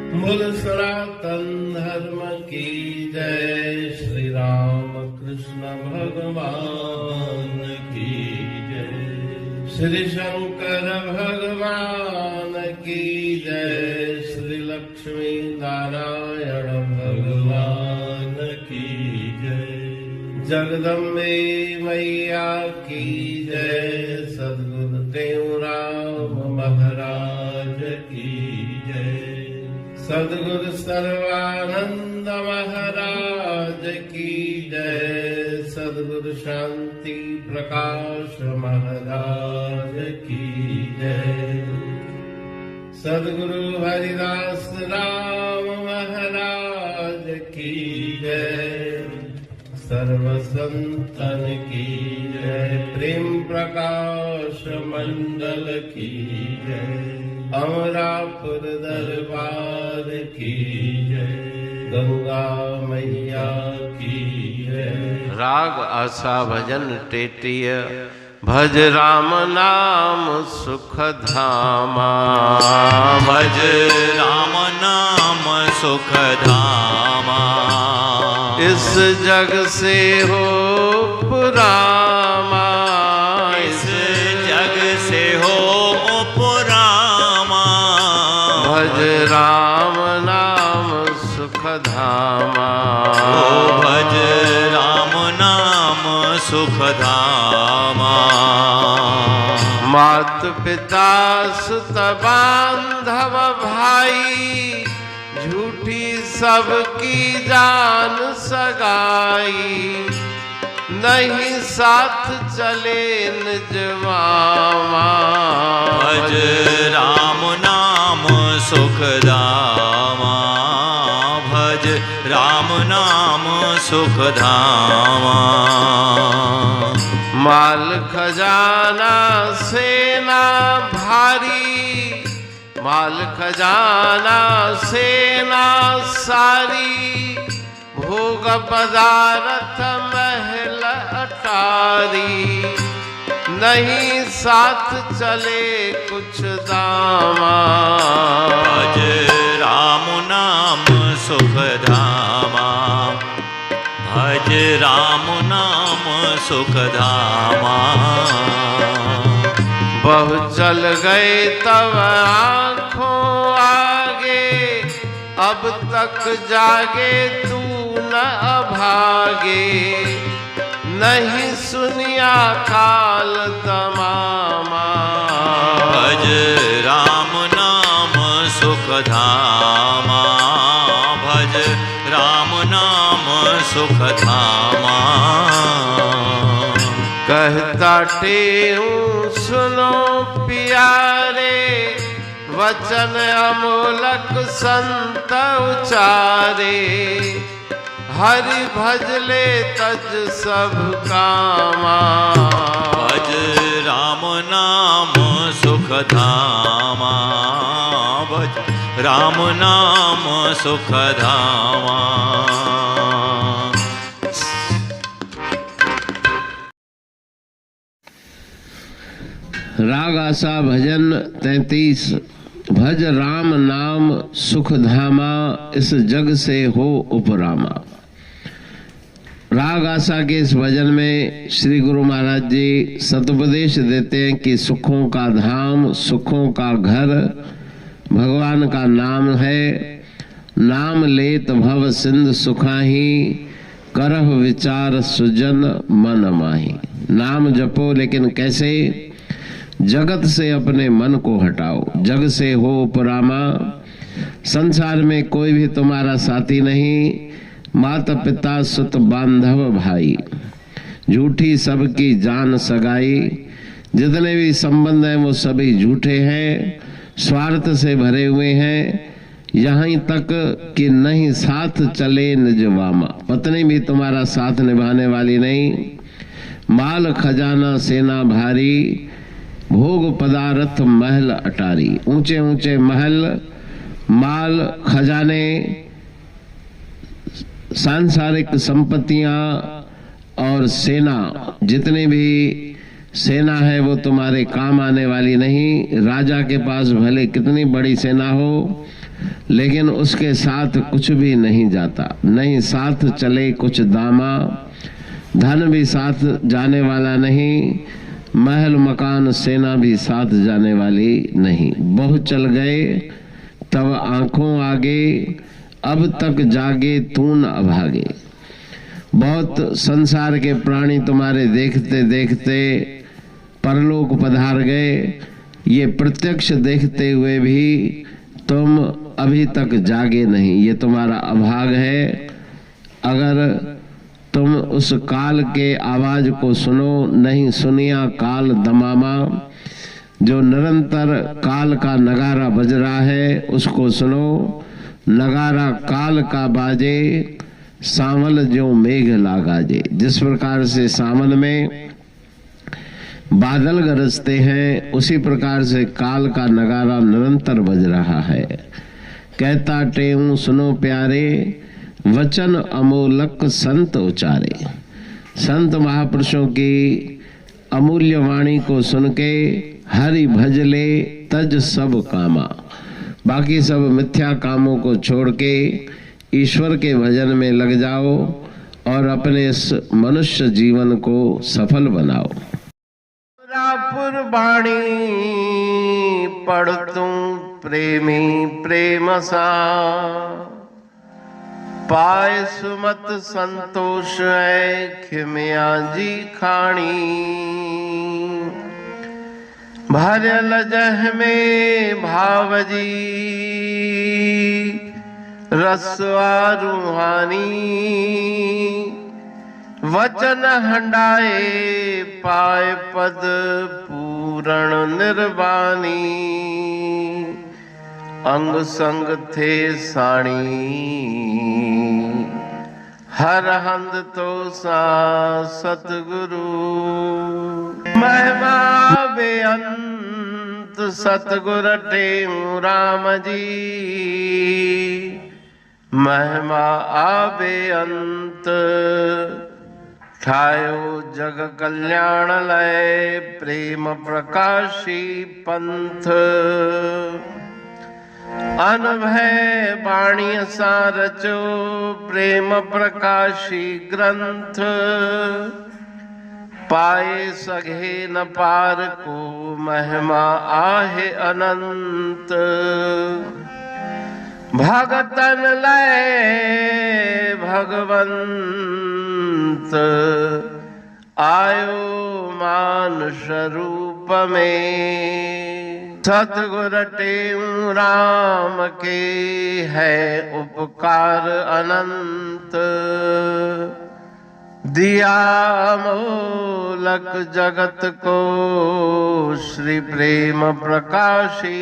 बोल सनातन धर्म की जय, श्री राम कृष्ण भगवान की जय, श्री शंकर भगवान की जय, श्री लक्ष्मी नारायण भगवान की जय, जगदम्बे मैया की जय, सद्गुरुदेव राम महाराज की जय, सद्गुरु सर्वानंद महाराज की जय, सद्गुरु शांति प्रकाश महाराज की जय, सद्गुरु हरिदास राम महाराज की जय, सर्व संतन की जय, प्रेम प्रकाश मंडल की जय, अमरापुर दरबार की जय, गंगा मैया की जय। राग आशा भजन टेटिय, भज राम नाम सुख धामा, भज राम नाम सुख धामा, इस जग से हो पुरामा, इस जग से हो पुरामा, भज राम नाम सुख धामा, भज राम नाम सुख धामा, मात पिता सुत बांधव भाई, झूठी सबकी जान सगाई, नहीं साथ चले निजवामा, भज राम नाम सुख धामा, भज राम नाम सुख धामा, माल खजाना सेना भारी, माल खजाना सेना सारी, भोग पदार्थ महल अटारी, नहीं साथ चले कुछ दामा, भज राम नाम सुख धामा, भज राम नाम सुख धामा, बहु चल गए तब आँखों आगे, अब तक जागे तू न अभागे, नहीं सुनिया काल तमामा, भज राम नाम सुख धामा, भज राम नाम सुख धामा, कहता टेऊं सुनो प्यारे, वचन अमोलक संत उचारे, हरि भजले तज सब कामा, भज राम नाम सुख धामा, भज राम नाम सुख धामा। राग आशा भजन 33। भज राम नाम सुख धामा, इस जग से हो उपरामा। राग आशा के इस भजन में श्री गुरु महाराज जी सदुपदेश देते हैं कि सुखों का धाम, सुखों का घर भगवान का नाम है। नाम लेत भव सिंध सुखाही, करह विचार सुजन मन माही। नाम जपो, लेकिन कैसे? जगत से अपने मन को हटाओ, जग से हो उपरामा। संसार में कोई भी तुम्हारा साथी नहीं, माता पिता सुत बांधव भाई, झूठी सबकी जान सगाई। जितने भी संबंध हैं वो सभी झूठे हैं, स्वार्थ से भरे हुए हैं। यहाँ तक कि नहीं साथ चले निजवामा, पत्नी भी तुम्हारा साथ निभाने वाली नहीं। माल खजाना सेना भारी, भोग पदार्थ महल अटारी। ऊंचे ऊंचे महल, माल खजाने, सांसारिक संपत्तियां और सेना, जितने भी सेना है वो तुम्हारे काम आने वाली नहीं। राजा के पास भले कितनी बड़ी सेना हो, लेकिन उसके साथ कुछ भी नहीं जाता। नहीं साथ चले कुछ दामा, धन भी साथ जाने वाला नहीं। महल मकान सेना भी साथ जाने वाली नहीं। बहुत चल गए तब आंखों आगे, अब तक जागे तू न अभागे। बहुत संसार के प्राणी तुम्हारे देखते देखते परलोक पधार गए, ये प्रत्यक्ष देखते हुए भी तुम अभी तक जागे नहीं। ये तुम्हारा अभाग है। अगर तुम उस काल के आवाज को सुनो, नहीं सुनिया काल दमामा, जो निरंतर काल का नगारा बज रहा है उसको सुनो। नगारा काल का बाजे, सावल जो मेघ लागाजे। जिस प्रकार से सावन में बादल गरजते हैं, उसी प्रकार से काल का नगारा निरंतर बज रहा है। कहता टेऊ सुनो प्यारे, वचन अमोलक संत उचारे। संत महापुरुषों की अमूल्य वाणी को सुन के हरि भजले तज सब कामा। बाकी सब मिथ्या कामों को छोड़ के ईश्वर के भजन में लग जाओ और अपने इस मनुष्य जीवन को सफल बनाओ। पुरबाणी पढ़ तू प्रेमी प्रेम सा, पाए सुमत संतोष है खिमिया जी खाणी। भरल जह में भावजी रसवा रूहानी। वचन हंडाए पाए पद पूरण निर्वाणी। अंग संग थे साणी हर हंद तो सा सतगुरु। महिमा बेअंत सतगुर टेऊ राम जी। महिमा आबे अंत ठायो जग कल्याण लय। प्रेम प्रकाशी पंथ अनभय बाणी सा रचो। प्रेम प्रकाशी ग्रंथ पाए सघे न पार को। महिमा आहे अनंत भगतन लय भगवंत। आयो मानुष रूप में। सतगुर टेऊ राम के है उपकार अनंत। दिया मोलक जगत को श्री प्रेम प्रकाशी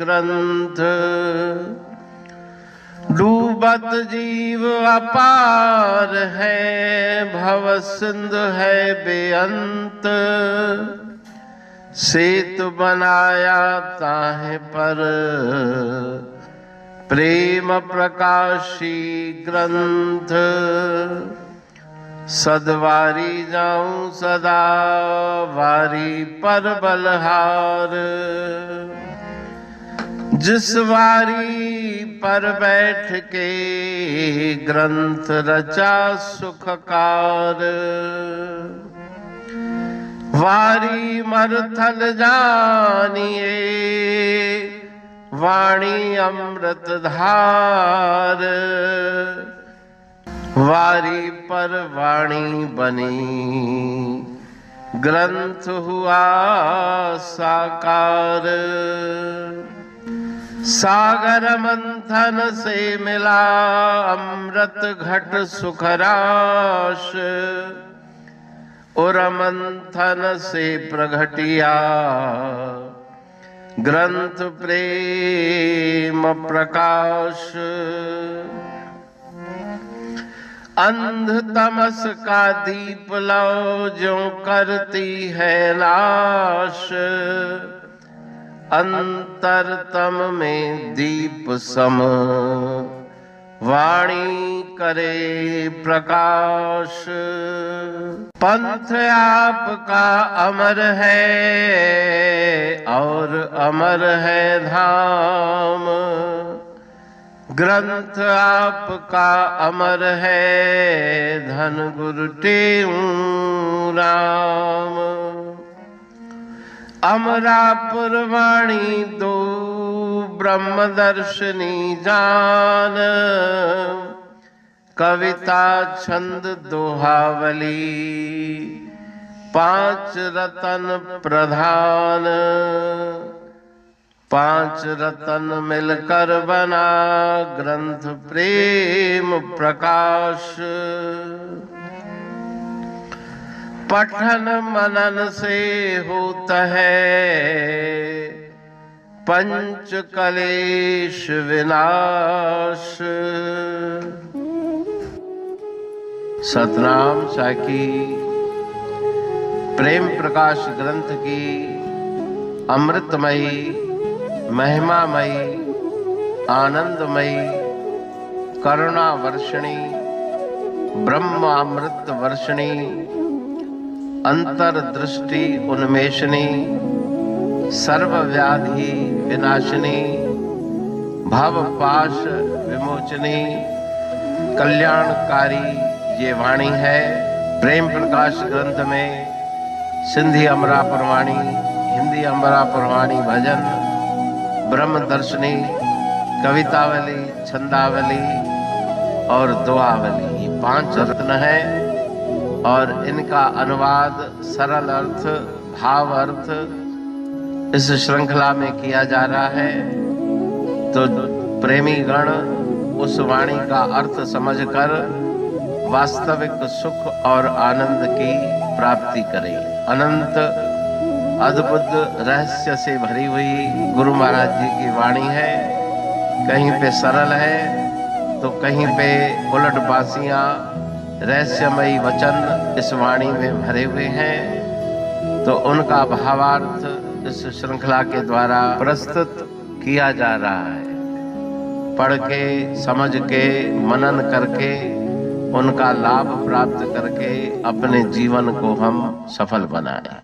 ग्रंथ। डूबत जीव अपार है भव सिंधु है बेअंत। सेतु बनाया ताहे पर प्रेम प्रकाशी ग्रंथ। सदवारी जाऊं सदा वारी पर बलहार। जिस वारी पर बैठ के ग्रंथ रचा सुखकार। वारी मरथल जानिए वाणी अमृत धार। वारी पर वाणी बनी ग्रंथ हुआ साकार। सागर मंथन से मिला अमृत घट सुखराश। और मंथन से प्रगटिया ग्रंथ प्रेम प्रकाश। अंध तमस का दीप लो जो करती है नाश। अंतरतम में दीप सम वाणी करे प्रकाश। पंथ आपका अमर है और अमर है धाम। ग्रंथ आपका अमर है धन गुरु टेऊ राम। अमरापुर वाणी दो ब्रह्मदर्शनी जान। कविता छंद दोहावली पांच रतन प्रधान। पांच रतन मिलकर बना ग्रंथ प्रेम प्रकाश। पठन मनन से होता है पंच कलेश विनाश। सतनाम साखी प्रेम प्रकाश ग्रंथ की अमृतमयी महिमामयी आनंदमयी करुणा वर्षिणी ब्रह्मामृत वर्षिणी अंतर्दृष्टि उन्मेषणी सर्वव्याधि विनाशिनी भवपाश विमोचनी कल्याणकारी ये वाणी है। प्रेम प्रकाश ग्रंथ में सिंधी अमरापुर वाणी, हिंदी अमरापुर वाणी भजन, ब्रह्मदर्शनी, कवितावली, छंदावली और दुआवली, ये पांच रत्न है और इनका अनुवाद सरल अर्थ भाव अर्थ इस श्रृंखला में किया जा रहा है। तो प्रेमी गण उस वाणी का अर्थ समझकर वास्तविक सुख और आनंद की प्राप्ति करें। अनंत अद्भुत रहस्य से भरी हुई गुरु महाराज जी की वाणी है। कहीं पे सरल है तो कहीं पे उलट बासियां रहस्यमयी वचन इस वाणी में भरे हुए हैं। तो उनका भावार्थ इस श्रृंखला के द्वारा प्रस्तुत किया जा रहा है। पढ़ के समझ के मनन करके उनका लाभ प्राप्त करके अपने जीवन को हम सफल बनाएं।